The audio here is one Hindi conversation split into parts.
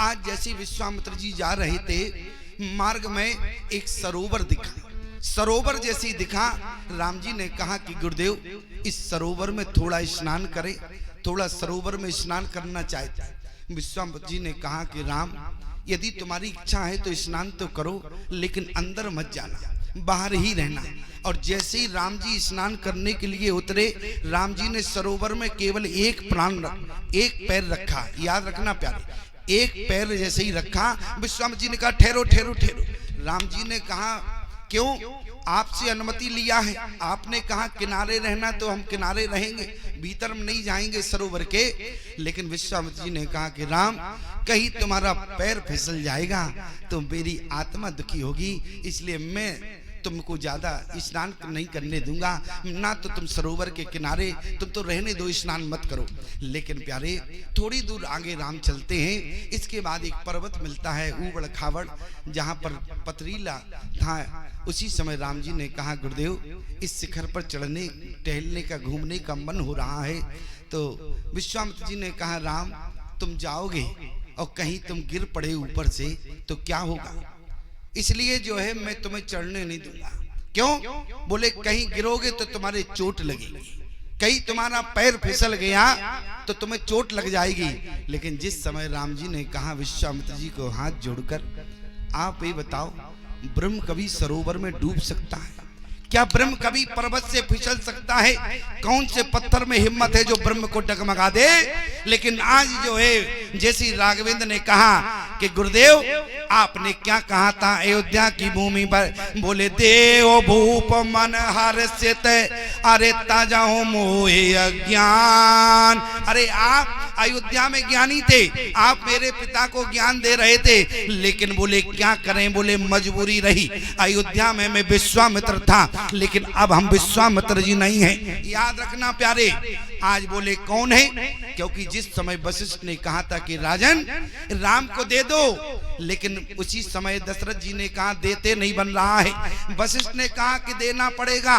आज जैसे विश्वामित्र जी जा रहे थे, मार्ग में एक सरोवर दिखा। सरोवर जैसे दिखा, राम जी ने कहा कि गुरुदेव इस सरोवर में थोड़ा स्नान करें, थोड़ा सरोवर में स्नान करना चाहते। विश्वामित्र जी ने कहा कि राम, यदि तुम्हारी इच्छा है तो स्नान तो करो, लेकिन अंदर मत जाना, बाहर ही रहना। और जैसे ही राम जी स्नान करने के लिए उतरे, राम जी ने सरोवर में केवल एक पैर रखा। याद रखना प्यारे, एक पैर जैसे ही रखा, विश्वामित्र जी ने कहा ठहरो ठहरो ठहरो। राम जी ने कहा क्यों? आपसे अनुमति लिया है, आपने कहा किनारे रहना तो हम किनारे रहेंगे, भीतर में नहीं जाएंगे सरोवर के। लेकिन विश्वामित्र जी ने कहा कि राम, कहीं तुम्हारा पैर फिसल जाएगा तो मेरी आत्मा दुखी होगी, इसलिए मैं तुमको ज्यादा स्नान नहीं करने दूंगा, ना तो तुम सरोवर के किनारे, तुम तो रहने दो, स्नान मत करो। लेकिन प्यारे, थोड़ी दूर आगे राम चलते हैं, इसके बाद एक पर्वत मिलता है ऊबड़ खाबड़, जहां पर पथरीला था। उसी समय राम जी ने कहा गुरुदेव इस शिखर पर चढ़ने टहलने का, घूमने का मन हो रहा है। तो विश्वामित्र जी ने कहा राम, तुम जाओगे और कहीं तुम गिर पड़े ऊपर से तो क्या होगा, इसलिए जो है मैं तुम्हें चढ़ने नहीं दूंगा। क्यों? बोले कहीं गिरोगे तो तुम्हारे चोट लगेगी, कहीं तुम्हारा पैर फिसल गया तो तुम्हें चोट लग जाएगी। लेकिन जिस समय राम जी ने कहा विश्वामित्र जी को हाथ जोड़कर, आप ये बताओ, ब्रह्म कभी सरोवर में डूब सकता है क्या? ब्रह्म कभी पर्वत से फिसल सकता है? कौन से पत्थर में हिम्मत है जो ब्रह्म को डगमगा दे? लेकिन आज जो है, जैसे राघवेंद्र ने कहा कि गुरुदेव आपने क्या कहा था अयोध्या की भूमि पर, बोले देव भूप मन हर्षित, अरे ताजा हो मोहे अज्ञान। अरे आप अयोध्या में ज्ञानी थे, आप मेरे पिता को ज्ञान दे रहे थे, लेकिन बोले क्या करें, बोले मजबूरी रही। अयोध्या में मैं विश्वामित्र था, लेकिन अब हम विश्वामित्र जी नहीं हैं। याद रखना प्यारे, आज बोले कौन है? क्योंकि जिस समय वशिष्ठ ने कहा था कि राजन राम को दे दो, लेकिन उसी समय दशरथ जी ने कहा देते नहीं बन रहा है। वशिष्ठ ने कहा कि देना पड़ेगा,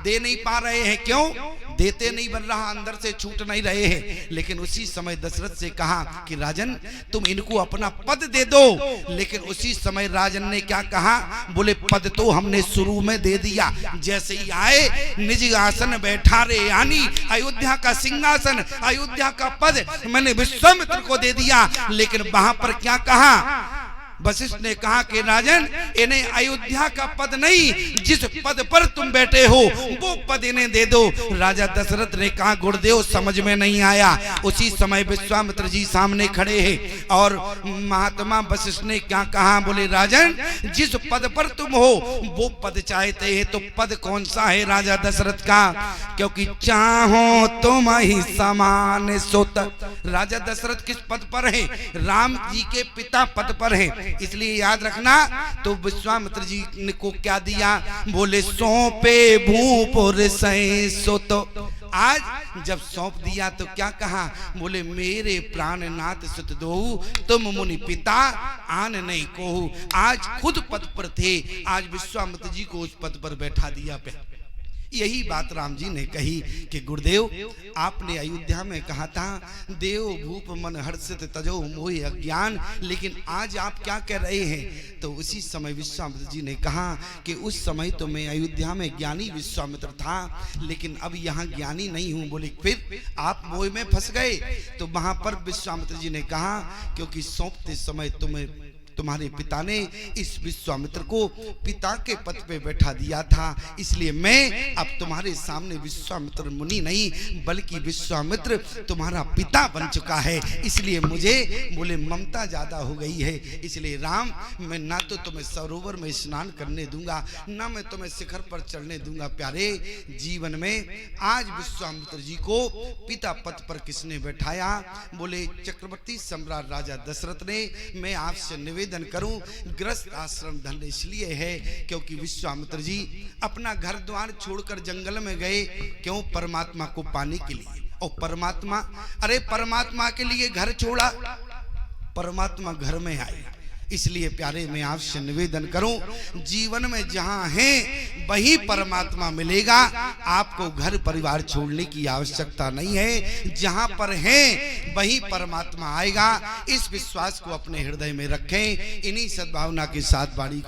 दे नहीं पा रहे हैं। क्यों? देते नहीं बन रहा, अंदर से छूट नहीं रहे हैं। लेकिन उसी समय दशरथ से कहा कि राजन तुम इनको अपना पद दे दो। लेकिन उसी समय राजन ने क्या कहा, बोले पद तो हमने शुरू में दे दिया, जैसे ही आए निज आसन बैठा रे, यानी अयोध्या का सिंहासन, अयोध्या का पद मैंने विश्वामित्र को दे दिया। लेकिन वहां पर क्या कहा, वशिष्ठ ने कहा कि राजन इन्हें अयोध्या का पद नहीं, जिस पद पर तुम बैठे हो वो पद इन्हें दे दो। राजा दशरथ ने कहा गुरुदेव समझ में नहीं आया। उसी समय विश्वामित्र जी सामने खड़े हैं और महात्मा वशिष्ठ ने क्या कहा, बोले राजन जिस पद पर तुम हो वो पद चाहते हैं, तो पद कौन सा है राजा दशरथ का? क्योंकि चाहो तुम ही समान सोत। राजा दशरथ किस पद पर है? राम जी के पिता पद पर है, इसलिए याद रखना। तो विश्वामित्र जी ने को क्या दिया, बोले सौंपे भूपुर सो। तो आज जब सौंप दिया तो क्या कहा, बोले मेरे प्राणनाथ सुत दो, तुम मुनि पिता आन नहीं कोहू। आज खुद पद पर थे, आज विश्वामित्र जी को उस पद पर बैठा दिया। यही बात राम जी ने कही कि गुरुदेव आपने अयोध्या में कहा था देव भूप मन हर्षित तजो मोहि अज्ञान, लेकिन आज आप क्या कह रहे हैं? तो उसी समय विश्वामित्र जी ने कहा कि उस समय तो मैं अयोध्या में ज्ञानी विश्वामित्र था, लेकिन अब यहाँ ज्ञानी नहीं हूँ। बोले फिर आप मोह में फंस गए? तो वहां पर विश्वामित्र जी ने कहा क्योंकि सौंपते समय तुम्हारे पिता ने इस विश्वामित्र को पिता के पद पे बैठा दिया था, इसलिए मैं अब तुम्हारे सामने विश्वामित्र मुनि नहीं बल्कि विश्वामित्र तुम्हारा पिता बन चुका है। इसलिए मुझे बोले ममता ज्यादा हो गई है, इसलिए राम मैं ना तो तुम्हें सरोवर में स्नान करने दूंगा, ना मैं तुम्हें शिखर पर चढ़ने दूंगा। प्यारे, जीवन में आज विश्वामित्र जी को पिता पद पर किसने बैठाया? बोले चक्रवर्ती सम्राट राजा दशरथ ने। मैं आपसे निवेदन करूं, गृहस्थ आश्रम धन इसलिए है क्योंकि विश्वामित्र जी अपना घर द्वार छोड़कर जंगल में गए। क्यों? परमात्मा को पाने के लिए। और परमात्मा, अरे परमात्मा के लिए घर छोड़ा, परमात्मा घर में आए। इसलिए प्यारे मैं आपसे निवेदन करूं, जीवन में जहां हैं वही परमात्मा मिलेगा। आपको घर परिवार छोड़ने की आवश्यकता नहीं है, जहां पर हैं वही परमात्मा आएगा। इस विश्वास को अपने हृदय में रखें। इन्हीं सद्भावना के साथ वाणी